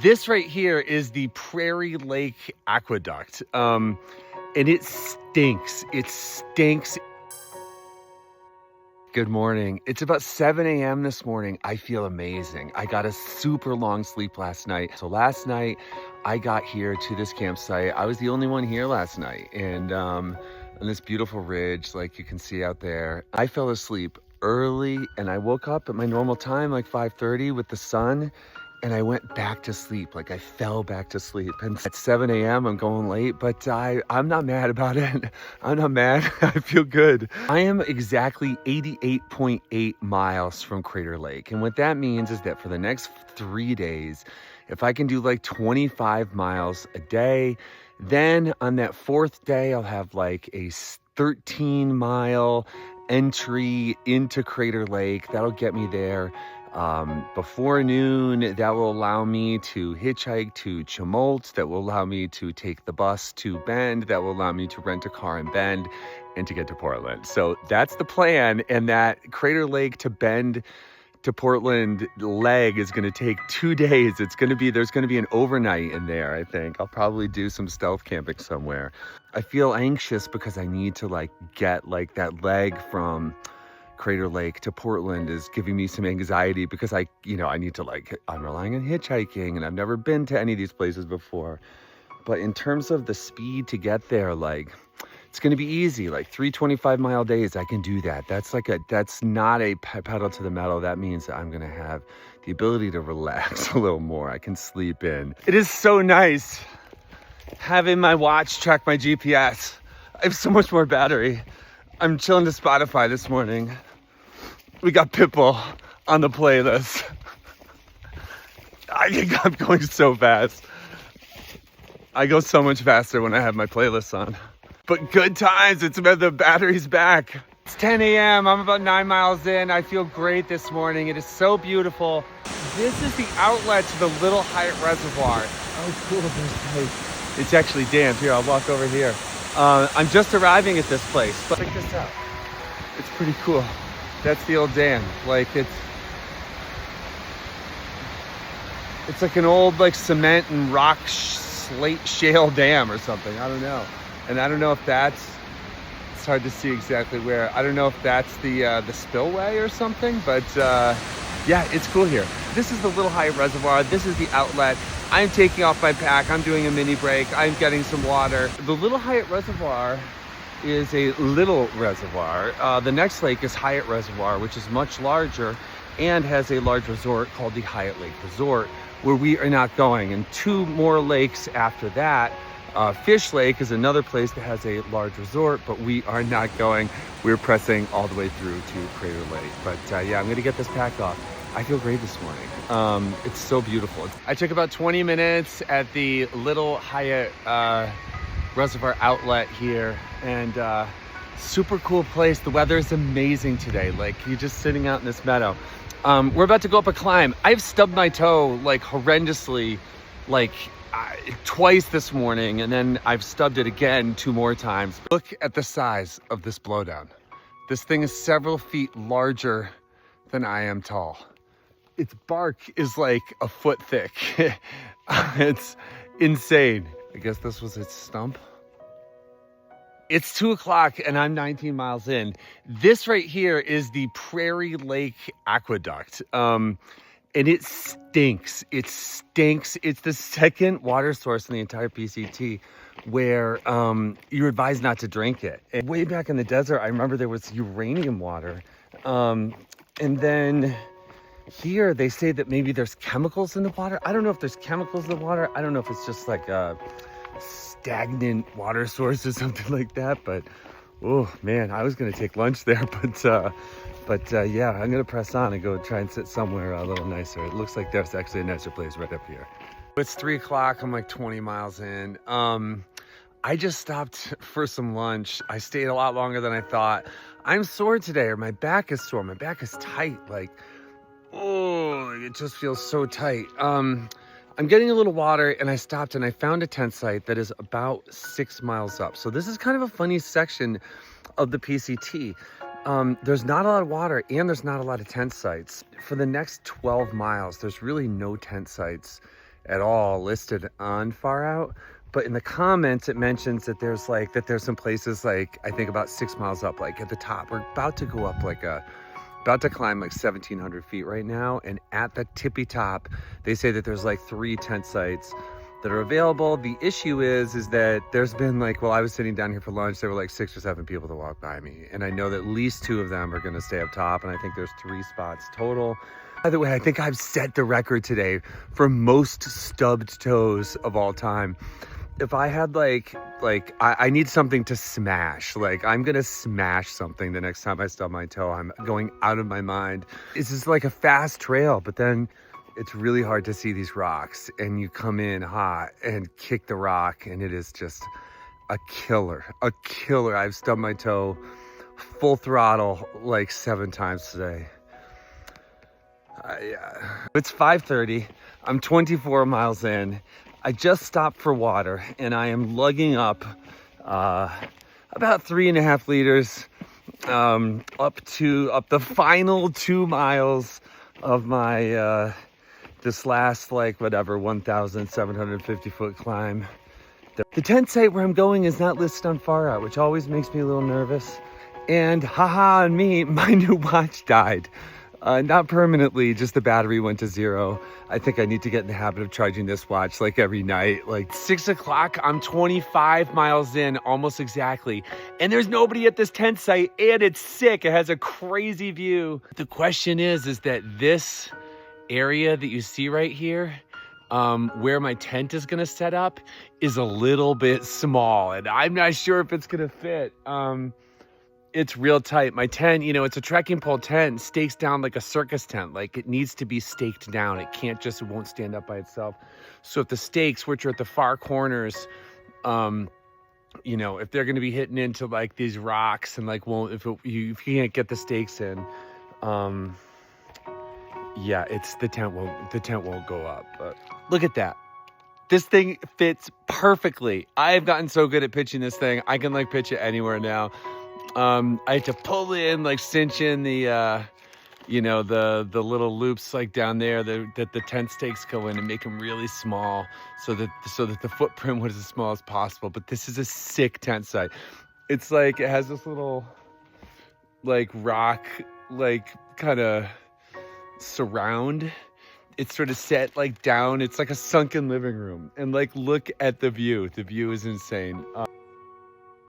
This right here is the Prairie Lake Aqueduct, and it stinks. It stinks. Good morning. It's about 7 a.m. this morning. I feel amazing. I got a super long sleep last night. So last night I got here to this campsite. I was the only one here last night, and on this beautiful ridge, like you can see out there, I fell asleep early and I woke up at my normal time, like 5:30 with the sun. And I went back to sleep, like I fell back to sleep. And at 7 a.m. I'm going late, but I'm not mad about it. I'm not mad. I feel good. I am exactly 88.8 miles from Crater Lake. And what that means is that for the next 3 days, if I can do like 25 miles a day, then on that fourth day, I'll have like a 13-mile entry into Crater Lake. That'll get me there before noon. That will allow me to hitchhike to Chemult. That will allow me to take the bus to Bend. That will allow me to rent a car in Bend and to get to Portland. So that's the plan. And that Crater Lake to Bend to Portland leg is going to take 2 days. There's going to be an overnight in there. I think I'll probably do some stealth camping somewhere. I feel anxious because I need to like get like that leg from Crater Lake to Portland is giving me some anxiety because I need to I'm relying on hitchhiking and I've never been to any of these places before. But in terms of the speed to get there, it's going to be easy, like 325-mile days. I can do that. That's not a pedal to the metal. That means that I'm going to have the ability to relax a little more. I can sleep in. It is so nice having my watch track my GPS. I have so much more battery. I'm chilling to Spotify this morning. We got Pitbull on the playlist. I think I'm going so fast. I go so much faster when I have my playlist on. But good times, the battery's back. It's 10 a.m., I'm about 9 miles in. I feel great this morning. It is so beautiful. This is the outlet to the Little Hyatt Reservoir. Oh, cool, there's ice. It's actually damp. Here, I'll walk over here. I'm just arriving at this place, but check this out. It's pretty cool. That's the old dam. It's like an old cement and rock slate shale dam or something. I don't know. And I don't know if it's hard to see exactly where. I don't know if that's the spillway or something, but yeah, it's cool here. This is the Little Hyatt Reservoir. This is the outlet. I'm taking off my pack. I'm doing a mini break. I'm getting some water. The Little Hyatt Reservoir is a little reservoir. The next lake is Hyatt Reservoir, which is much larger and has a large resort called the Hyatt Lake Resort, where we are not going. And 2 more lakes after that. Fish Lake is another place that has a large resort, but we are not going. We're pressing all the way through to Crater Lake. But yeah, I'm going to get this pack off. I feel great this morning. It's so beautiful. I took about 20 minutes at the Little Hyatt Reservoir outlet here, and super cool place. The weather is amazing today. You're just sitting out in this meadow. We're about to go up a climb. I've stubbed my toe horrendously, twice this morning, and then I've stubbed it again 2 more times. Look at the size of this blowdown. This thing is several feet larger than I am tall. Its bark is like a foot thick. It's insane. I guess this was its stump. It's 2 o'clock and I'm 19 miles in. This right here is the Prairie Lake Aqueduct. And it stinks. It stinks. It's the second water source in the entire PCT where you're advised not to drink it. And way back in the desert, I remember there was uranium water. And then here they say that maybe there's chemicals in the water. I don't know if there's chemicals in the water. I don't know if it's just like a stagnant water source or something like that. But oh man, I was gonna take lunch there, but yeah, I'm gonna press on and go try and sit somewhere a little nicer. It looks like there's actually a nicer place right up here. It's 3 o'clock. I'm like 20 miles in. I just stopped for some lunch. I stayed a lot longer than I thought. I'm sore today, or my back is sore. My back is tight. It just feels so tight. I'm getting a little water, and I stopped and I found a tent site that is about 6 miles up. So this is kind of a funny section of the PCT. There's not a lot of water and there's not a lot of tent sites. For the next 12 miles, there's really no tent sites at all listed on Far Out. But in the comments, it mentions that there's some places like, I think about 6 miles up, like at the top. We're about to go up about to climb like 1,700 feet right now. And at the tippy top, they say that there's like 3 tent sites that are available. The issue is that there's been like, while I was sitting down here for lunch, there were like 6 or 7 people that walked by me. And I know that at least 2 of them are gonna stay up top. And I think there's 3 spots total. By the way, I think I've set the record today for most stubbed toes of all time. If I had I need something to smash. Like, I'm gonna smash something the next time I stub my toe. I'm going out of my mind. This is like a fast trail, but then it's really hard to see these rocks, and you come in hot and kick the rock, and it is just a killer. I've stubbed my toe full throttle like 7 times today. It's 5:30. I'm 24 miles in. I just stopped for water, and I am lugging up about 3.5 liters up the final 2 miles of my this last 1,750 foot climb. The tent site where I'm going is not listed on Far Out, which always makes me a little nervous. And haha on me, my new watch died. Not permanently, just the battery went to 0. I think I need to get in the habit of charging this watch like every night. Like 6 o'clock, I'm 25 miles in, almost exactly. And there's nobody at this tent site, and it's sick. It has a crazy view. The question is that this area that you see right here, where my tent is gonna set up, is a little bit small, and I'm not sure if it's gonna fit. It's real tight. My tent, it's a trekking pole tent, stakes down like a circus tent. Like, it needs to be staked down. It won't stand up by itself. So if the stakes, which are at the far corners, if they're going to be hitting into like these rocks and if you can't get the stakes in, the tent won't go up. But look at that. This thing fits perfectly. I have gotten so good at pitching this thing. I can pitch it anywhere now. I had to pull in, cinch in the little loops down there that the tent stakes go in, and make them really small so that the footprint was as small as possible. But this is a sick tent site. It's it has this little rock kind of surround. It's sort of set down. It's like a sunken living room, and look at the view. The view is insane.